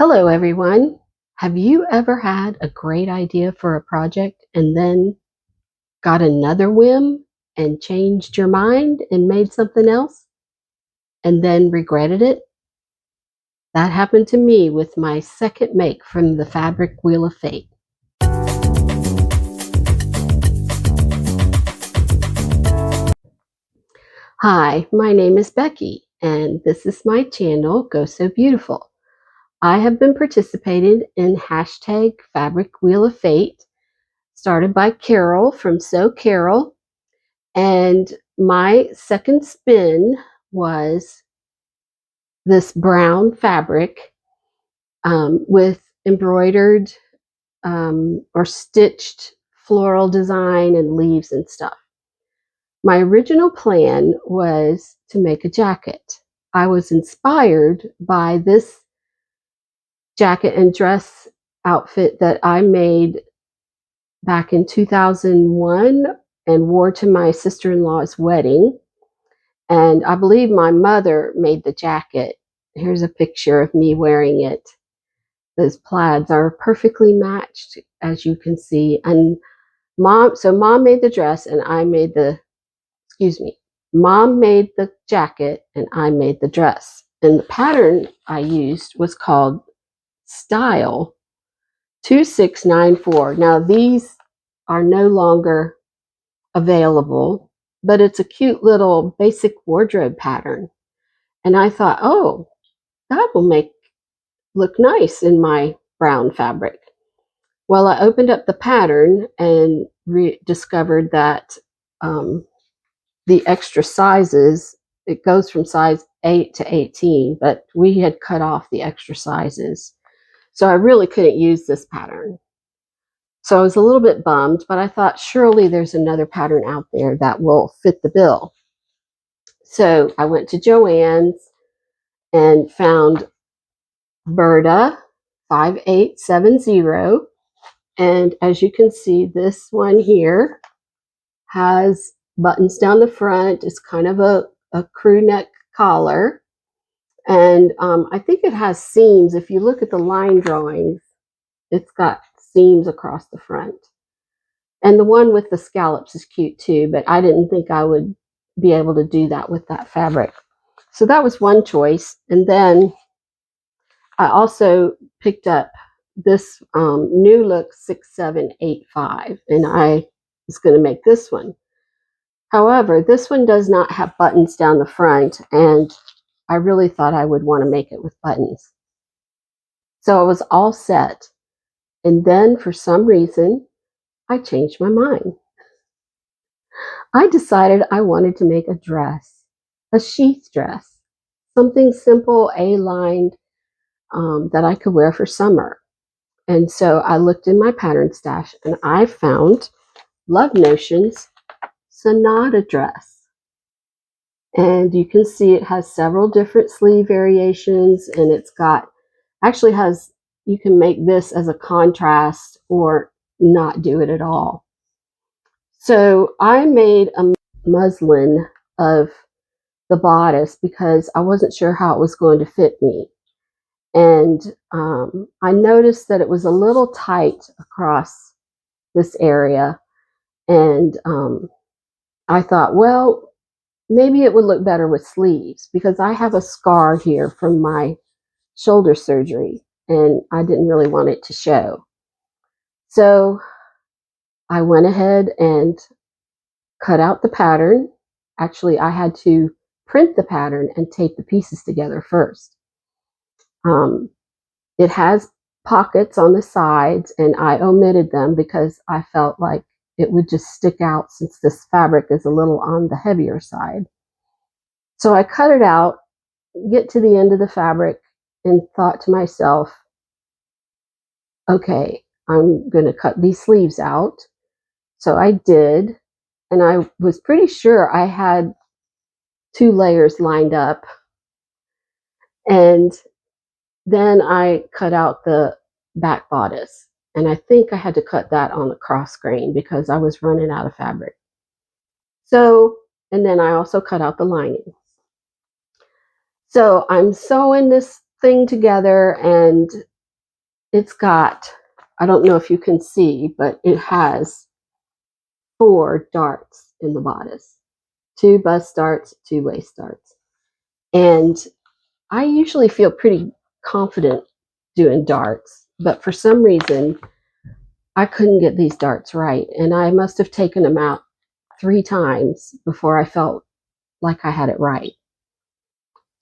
Hello, everyone. Have you ever had a great idea for a project and then got another whim and changed your mind and made something else and then regretted it? That happened to me with my second make from the fabric Wheel of Fate. Hi, my name is Becky, and this is my channel, Go So Beautiful. I have been participating in hashtag Fabric Wheel of Fate, started by Carol from So Carol. And my second spin was this brown fabric with embroidered or stitched floral design and leaves and stuff. My original plan was to make a jacket. I was inspired by this jacket and dress outfit that I made back in 2001 and wore to my sister-in-law's wedding. And I believe my mother made the jacket. Here's a picture of me wearing it. Those plaids are perfectly matched, as you can see. And mom made the dress and I made mom made the jacket and I made the dress. And the pattern I used was called Style 2694. Now these are no longer available, but it's a cute little basic wardrobe pattern. And I thought, oh, that will look nice in my brown fabric. Well, I opened up the pattern and discovered that the extra sizes, it goes from size 8 to 18, but we had cut off the extra sizes. So I really couldn't use this pattern. So I was a little bit bummed, but I thought surely there's another pattern out there that will fit the bill. So I went to Joann's and found Burda 5870. And as you can see, this one here has buttons down the front. It's kind of a crew neck collar. And I think it has seams. If you look at the line drawings, it's got seams across the front. And the one with the scallops is cute too, but I didn't think I would be able to do that with that fabric. So that was one choice. And then I also picked up this new Look 6785, and I was going to make this one. However, this one does not have buttons down the front, and I really thought I would want to make it with buttons. So I was all set. And then for some reason, I changed my mind. I decided I wanted to make a dress, a sheath dress, something simple, A-lined, that I could wear for summer. And so I looked in my pattern stash and I found Love Notion's Sonata dress. And you can see it has several different sleeve variations, and it's got, actually has, you can make this as a contrast or not do it at all. So I made a muslin of the bodice because I wasn't sure how it was going to fit me. And I noticed that it was a little tight across this area. And I thought, well, maybe it would look better with sleeves because I have a scar here from my shoulder surgery and I didn't really want it to show. So I went ahead and cut out the pattern. Actually, I had to print the pattern and tape the pieces together first. It has pockets on the sides, and I omitted them because I felt like it would just stick out since this fabric is a little on the heavier side. So I cut it out, get to the end of the fabric, and thought to myself, okay, I'm going to cut these sleeves out. So I did, and I was pretty sure I had 2 layers lined up. And then I cut out the back bodice. And I think I had to cut that on a cross grain because I was running out of fabric. So, and then I also cut out the lining. So I'm sewing this thing together, and it's got, I don't know if you can see, but it has 4 darts in the bodice. 2 bust darts, 2 waist darts. And I usually feel pretty confident doing darts, but for some reason, I couldn't get these darts right. And I must have taken them out 3 times before I felt like I had it right.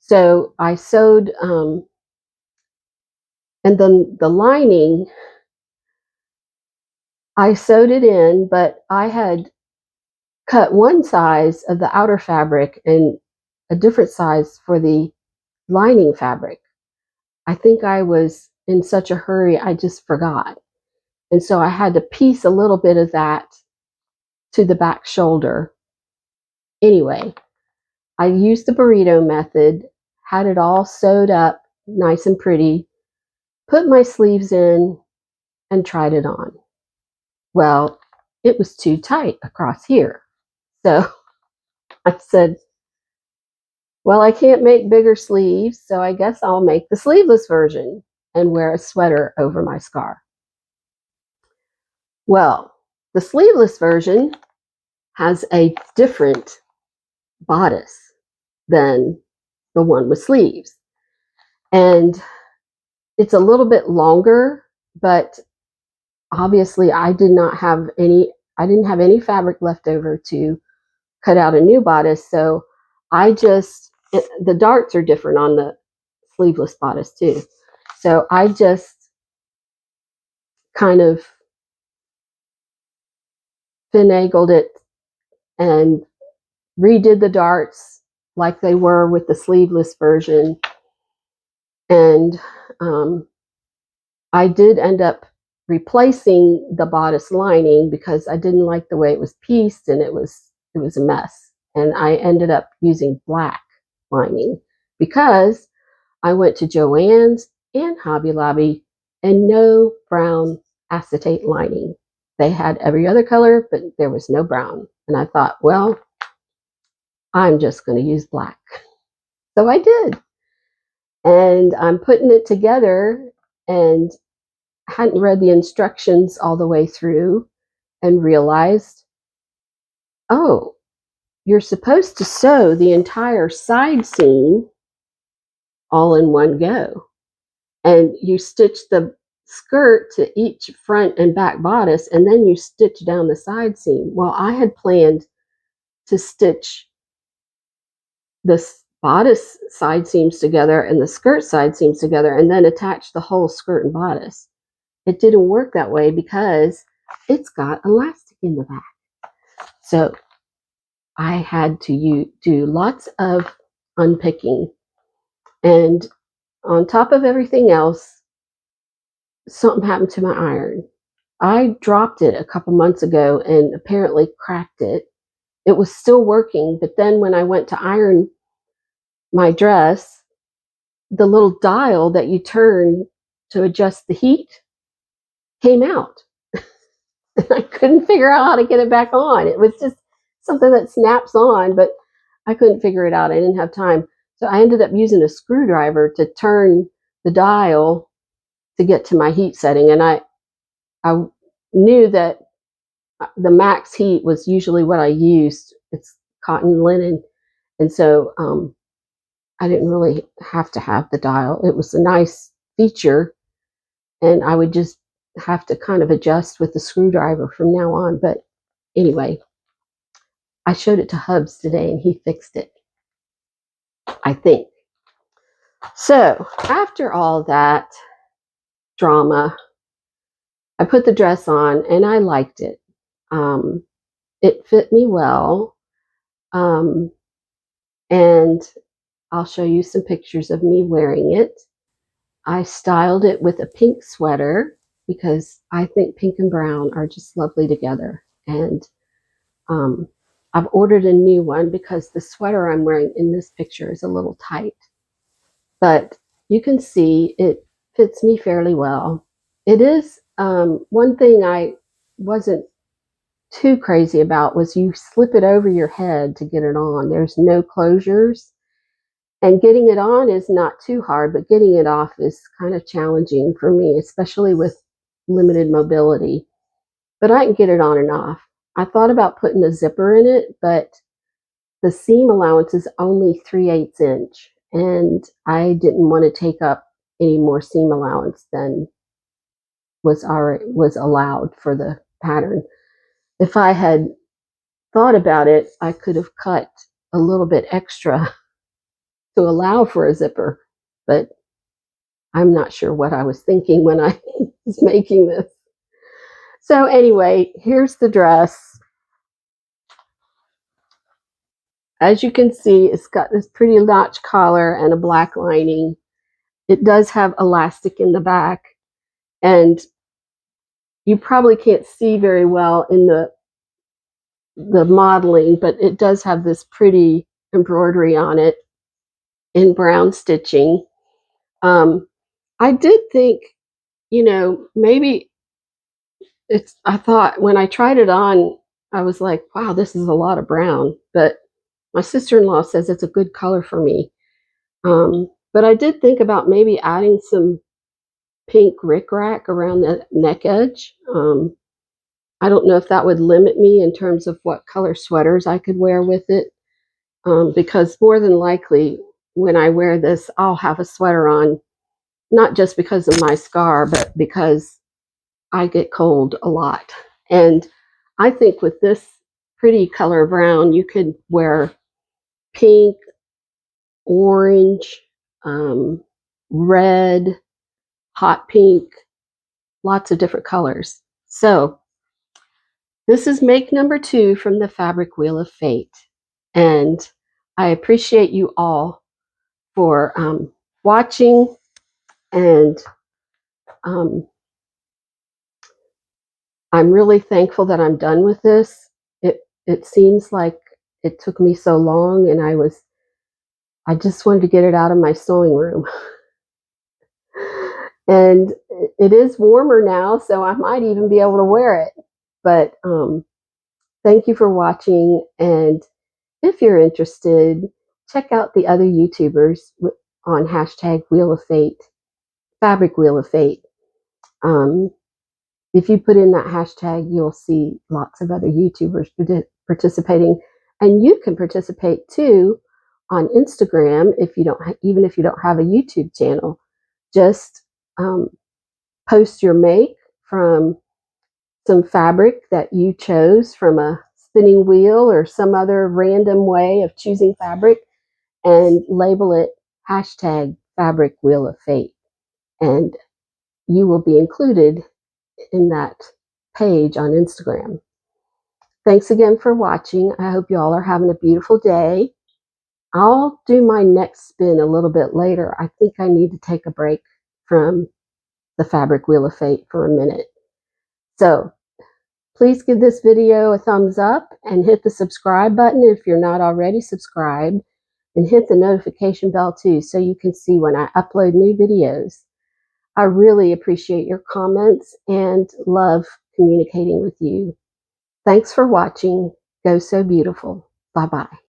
So I sewed, and then the lining, I sewed it in, but I had cut one size of the outer fabric and a different size for the lining fabric. I think I was in such a hurry, I just forgot. And so I had to piece a little bit of that to the back shoulder. Anyway, I used the burrito method, had it all sewed up nice and pretty, put my sleeves in, and tried it on. Well, it was too tight across here. So I said, well, I can't make bigger sleeves, so I guess I'll make the sleeveless version and wear a sweater over my scarf. Well, the sleeveless version has a different bodice than the one with sleeves. And it's a little bit longer, but obviously I didn't have any fabric left over to cut out a new bodice. So the darts are different on the sleeveless bodice too. So I just kind of finagled it and redid the darts like they were with the sleeveless version. And I did end up replacing the bodice lining because I didn't like the way it was pieced, and it was a mess. And I ended up using black lining because I went to Joann's and Hobby Lobby and no brown acetate lining. They had every other color, but there was no brown. And I thought, well, I'm just going to use black. So I did. And I'm putting it together and hadn't read the instructions all the way through and realized, oh, you're supposed to sew the entire side seam all in one go. And you stitch the skirt to each front and back bodice, and then you stitch down the side seam. Well, I had planned to stitch the bodice side seams together and the skirt side seams together and then attach the whole skirt and bodice. It didn't work that way because it's got elastic in the back. So I had to do lots of unpicking. And on top of everything else, something happened to my iron. I dropped it a couple months ago and apparently cracked it. It was still working, but then when I went to iron my dress, the little dial that you turn to adjust the heat came out. And I couldn't figure out how to get it back on. It was just something that snaps on, but I couldn't figure it out. I didn't have time. So I ended up using a screwdriver to turn the dial to get to my heat setting. And I knew that the max heat was usually what I used. It's cotton linen. And so I didn't really have to have the dial. It was a nice feature, and I would just have to kind of adjust with the screwdriver from now on. But anyway, I showed it to Hubs today and he fixed it, I think. So after all that drama, I put the dress on and I liked it. It fit me well. And I'll show you some pictures of me wearing it. I styled it with a pink sweater because I think pink and brown are just lovely together. And I've ordered a new one because the sweater I'm wearing in this picture is a little tight. But you can see it fits me fairly well. It is one thing I wasn't too crazy about was you slip it over your head to get it on. There's no closures. And getting it on is not too hard, but getting it off is kind of challenging for me, especially with limited mobility. But I can get it on and off. I thought about putting a zipper in it, but the seam allowance is only 3/8 inch, and I didn't want to take up any more seam allowance than was allowed for the pattern. If I had thought about it, I could have cut a little bit extra to allow for a zipper, but I'm not sure what I was thinking when I was making this. So anyway, here's the dress. As you can see, it's got this pretty notch collar and a black lining. It does have elastic in the back, and you probably can't see very well in the modeling, but it does have this pretty embroidery on it in brown stitching. I did think, maybe I thought when I tried it on, I was like, wow, this is a lot of brown. But my sister-in-law says it's a good color for me. But I did think about maybe adding some pink rickrack around the neck edge. I don't know if that would limit me in terms of what color sweaters I could wear with it. Because more than likely, when I wear this, I'll have a sweater on, not just because of my scar, but because I get cold a lot. And I think with this pretty color brown, you could wear pink, orange, red, hot pink, lots of different colors. So this is make number 2 from the Fabric Wheel of Fate. And I appreciate you all for watching, and I'm really thankful that I'm done with this. It seems like it took me so long, and I just wanted to get it out of my sewing room. And it is warmer now, so I might even be able to wear it. But thank you for watching, and if you're interested, check out the other YouTubers on hashtag Wheel of Fate, Fabric Wheel of Fate. If you put in that hashtag, you'll see lots of other YouTubers participating, and you can participate too on Instagram even if you don't have a YouTube channel. Just post your make from some fabric that you chose from a spinning wheel or some other random way of choosing fabric, and label it hashtag Fabric Wheel of Fate, and you will be included in that page on Instagram. Thanks again for watching. I hope you all are having a beautiful day. I'll do my next spin a little bit later. I think I need to take a break from the Fabric Wheel of Fate for a minute. So please give this video a thumbs up and hit the subscribe button if you're not already subscribed, and hit the notification bell too so you can see when I upload new videos. I really appreciate your comments and love communicating with you. Thanks for watching. Go So Beautiful. Bye-bye.